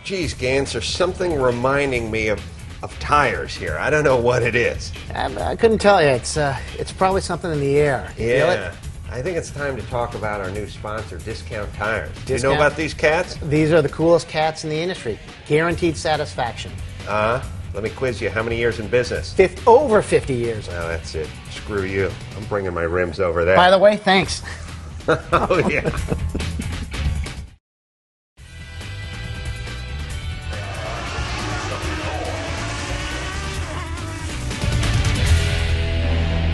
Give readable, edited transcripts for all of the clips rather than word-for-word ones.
Geez, Gans, there's something reminding me of tires here. I don't know what it is. I couldn't tell you. It's probably something in the air. You feel it? I think it's time to talk about our new sponsor, Discount Tires. Do you know about these cats? These are the coolest cats in the industry. Guaranteed satisfaction. Let me quiz you. How many years in business? Over 50 years. Well, that's it. Screw you. I'm bringing my rims over there. By the way, thanks. Oh, yeah.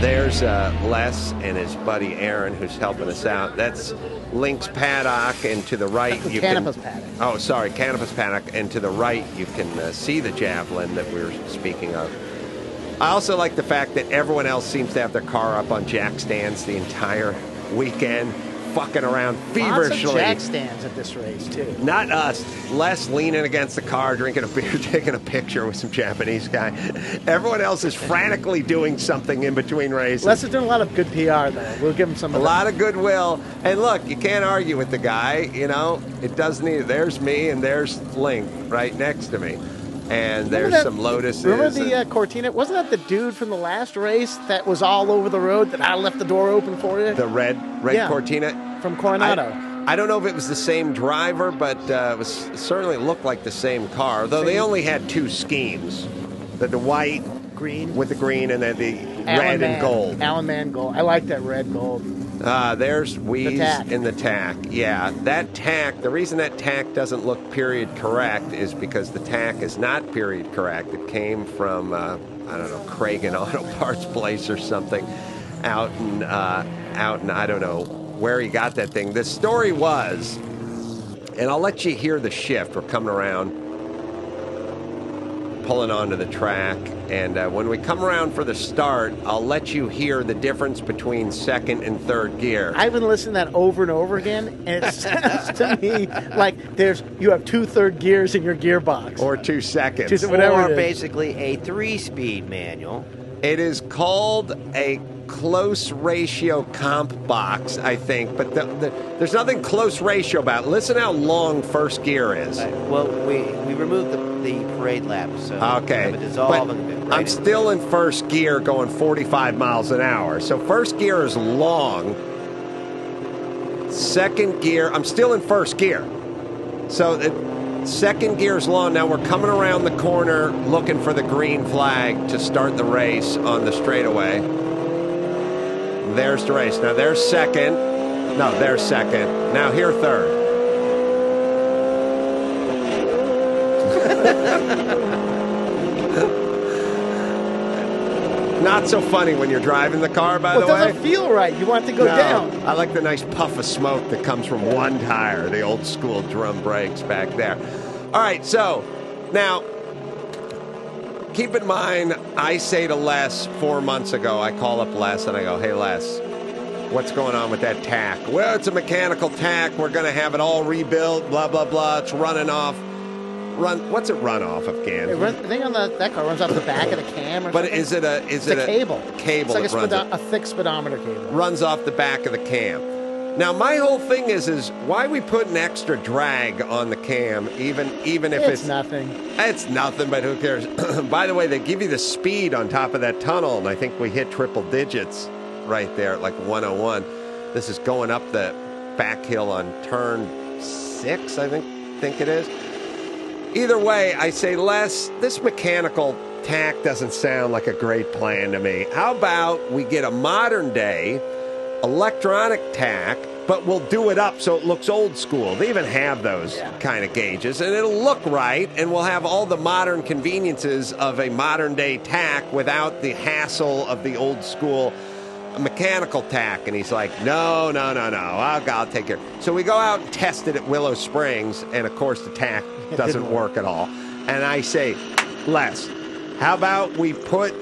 There's Les and his buddy Aaron, who's helping us out. That's Link's Paddock, and to the right you Canopus Paddock. Oh, sorry, Canopus Paddock, and to the right you can see the Javelin that we were speaking of. I also like the fact that everyone else seems to have their car up on jack stands the entire weekend, fucking around feverishly. Lots of jack stands at this race, too. Not us. Les leaning against the car, drinking a beer, taking a picture with some Japanese guy. Everyone else is frantically doing something in between races. Les is doing a lot of good PR, though. We'll give him some of that. A lot of goodwill. And look, you can't argue with the guy, you know. It doesn't either. There's me and there's Link right next to me. And there's some Lotuses. Remember the Cortina? Wasn't that the dude from the last race that was all over the road that I left the door open for you? The red Cortina? From Coronado. I don't know if it was the same driver, but it certainly looked like the same car. Though they only had two schemes. The white green with the green and then the red and gold. Alan Mann gold. I like that red gold. There's Wheeze in the tack. Yeah, that tack, the reason that tack doesn't look period correct is because the tack is not period correct. It came from, I don't know, Cragen Auto Parts place or something out in, I don't know where he got that thing. The story was, and I'll let you hear the shift. We're coming around, pulling onto the track, and when we come around for the start, I'll let you hear the difference between second and third gear. I've been listening to that over and over again, and it sounds to me like you have 2 third gears in your gearbox. Or 2 seconds. Or basically a 3-speed manual. It is called a close ratio comp box, I think, but there's nothing close ratio about it. Listen how long first gear is. Right. Well, we removed the parade lap, so okay. But I'm still in first gear going 45 miles an hour. So first gear is long. Second gear, I'm still in first gear. So second gear is long. Now we're coming around the corner looking for the green flag to start the race on the straightaway. There's the race. Now there's second. No, there's second. Now here third. Not so funny when you're driving the car, by the way. It doesn't feel right. You want it to go down. I like the nice puff of smoke that comes from one tire, the old school drum brakes back there. All right, so now keep in mind, I say to Les 4 months ago, I call up Les and I go, hey, Les, what's going on with that tack? Well, it's a mechanical tack. We're going to have it all rebuilt, blah, blah, blah. It's running off. What's it run off of, Gan? I think on that car runs off the back of the cam or but something. Is it a cable? Cable. It's like a thick speedometer cable. Runs off the back of the cam. Now, my whole thing is why we put an extra drag on the cam, even if it's nothing. It's nothing, but who cares? By the way, they give you the speed on top of that tunnel, and I think we hit triple digits right there at like 101. This is going up the back hill on turn 6, I think it is. Either way, I say, Les, this mechanical tack doesn't sound like a great plan to me. How about we get a modern day electronic tack, but we'll do it up so it looks old school. They even have those kind of gauges, and it'll look right, and we'll have all the modern conveniences of a modern day tack without the hassle of the old school mechanical tack. And he's like, no, I'll take care. So we go out and test it at Willow Springs, and of course the tack doesn't work at all. And I say, Les, how about we put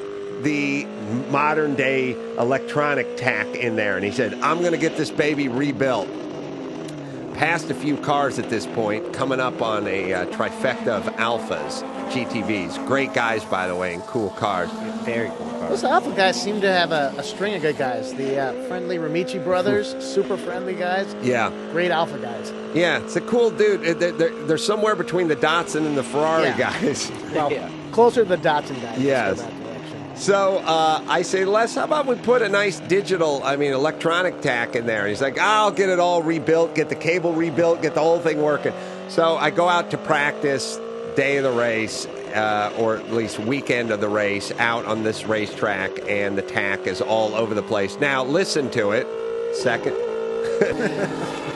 the modern day electronic tack in there? And he said, I'm going to get this baby rebuilt. passed a few cars at this point, coming up on a trifecta of Alphas, GTVs. Great guys, by the way, and cool cars. Very cool car. Those Alpha guys seem to have a string of good guys. The friendly Ramici brothers, super friendly guys. Yeah. Great Alpha guys. Yeah, it's a cool dude. They're somewhere between the Datsun and the Ferrari guys. Well, Yeah. closer to the Datsun guys. Yes. Let's go that direction. So I say, Les, how about we put a nice electronic tack in there? He's like, I'll get it all rebuilt, get the cable rebuilt, get the whole thing working. So I go out to practice, day of the race, or at least weekend of the race, out on this racetrack, and the tack is all over the place. Now, listen to it. Second.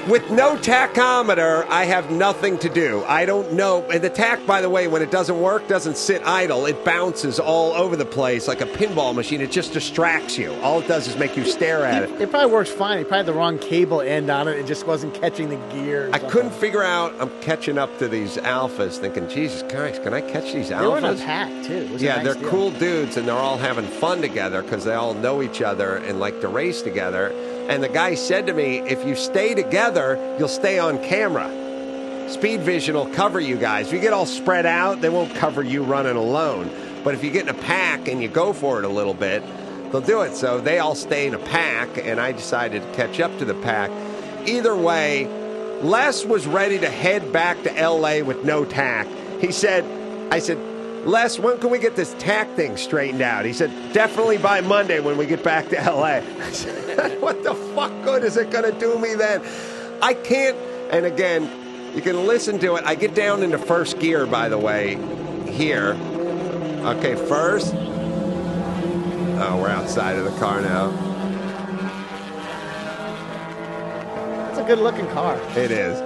With no tachometer, I have nothing to do. I don't know. And the tack, by the way, when it doesn't work, doesn't sit idle. It bounces all over the place like a pinball machine. It just distracts you. All it does is make you stare at it. It probably works fine. He probably had the wrong cable end on it. It just wasn't catching the gear. I couldn't figure out. I'm catching up to these Alphas, thinking, Jesus Christ, can I catch these Alphas? They were in a pack, too. It was a nice they're deal. cool dudes, and they're all having fun together because they all know each other and like to race together. And the guy said to me, if you stay together, you'll stay on camera. Speed Vision will cover you guys. If you get all spread out, they won't cover you running alone. But if you get in a pack and you go for it a little bit, they'll do it. So they all stay in a pack, and I decided to catch up to the pack. Either way, Les was ready to head back to L.A. with no tack. I said, Les, when can we get this tack thing straightened out? He said, definitely by Monday when we get back to L.A. I said, what the fuck good is it going to do me then? I can't, and again, you can listen to it. I get down into first gear, by the way, here. Okay, first. Oh, we're outside of the car now. That's a good-looking car. It is.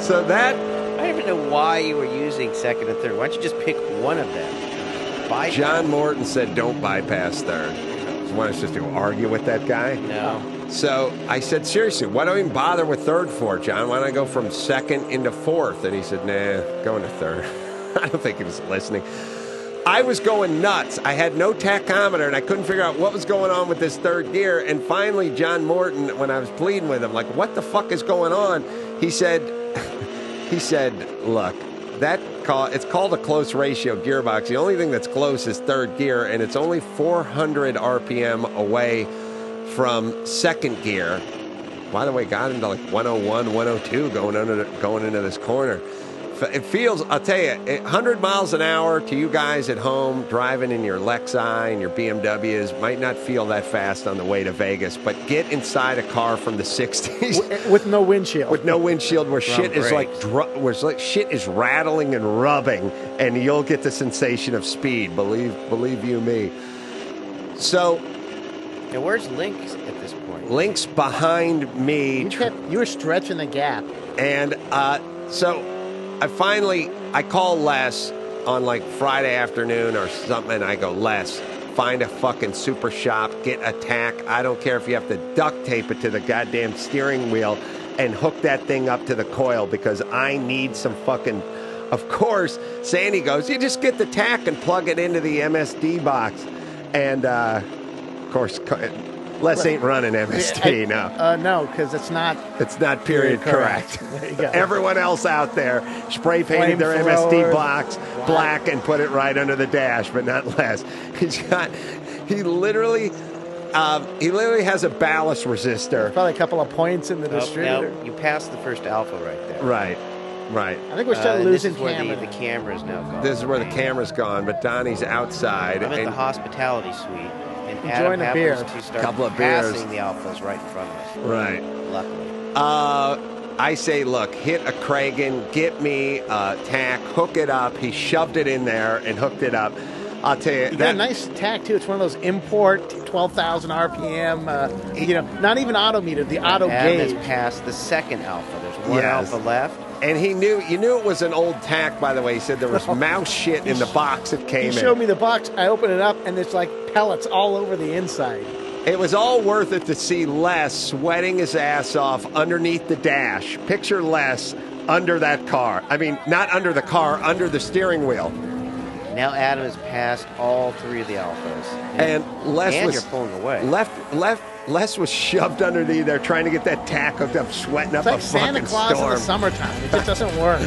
So that... I don't even know why you were using second and third. Why don't you just pick one of them? Bypass. John Morton said don't bypass third. So why don't you just argue with that guy? No. So I said, seriously, why don't I even bother with third for, John? Why don't I go from second into fourth? And he said, nah, go into third. I don't think he was listening. I was going nuts. I had no tachometer, and I couldn't figure out what was going on with this third gear. And finally, John Morton, when I was pleading with him, like, what the fuck is going on? He said, look, it's called a close ratio gearbox. The only thing that's close is third gear, and it's only 400 RPM away from second gear. By the way, got into like 101, 102 going into this corner. It feels, I'll tell you, 100 miles an hour to you guys at home driving in your Lexi and your BMWs might not feel that fast on the way to Vegas, but get inside a car from the 60s with no windshield. With no windshield, where shit is shit is rattling and rubbing, and you'll get the sensation of speed. Believe you me. So, and where's Lynx at this point? Lynx behind me. You were stretching the gap, and so. I call Les on like Friday afternoon or something, and I go, Les, find a fucking super shop, get a tack. I don't care if you have to duct tape it to the goddamn steering wheel and hook that thing up to the coil, because I need some fucking... Of course, Sandy goes, you just get the tack and plug it into the MSD box. And, of course... Les ain't running MSD, no. No, because it's not... It's not period correct. There you go. Everyone else out there spray painted their MSD box black and put it right under the dash, but not Les. He literally has a ballast resistor. Probably a couple of points in the distributor. Now you passed the first Alpha right there. Right. I think we're starting losing this is where camera. the camera's now gone. This is where the camera's gone, but Donnie's outside. I'm at the hospitality suite. And enjoying Adam a beer. happens to start Couple of passing beers. the Alphas right in front of us. Right. Luckily. I say, look, hit a Kragen, get me a tack, hook it up. He shoved it in there and hooked it up. I'll tell you. You got a nice tack, too. It's one of those import 12,000 RPM, not even auto meter, the auto Adam gauge. has passed the second Alpha. There's one Alpha left. And you knew it was an old tack, by the way. He said there was mouse shit in the box it came in. He showed me the box. I opened it up, and there's like pellets all over the inside. It was all worth it to see Les sweating his ass off underneath the dash. Picture Les under that car. I mean, not under the car, under the steering wheel. Now Adam has passed all three of the Alphas. And Les and was... you're pulling away. Les was shoved underneath there trying to get that tack hooked up, sweating up It's like a Santa fucking Claus in storm. the summertime. It just doesn't work.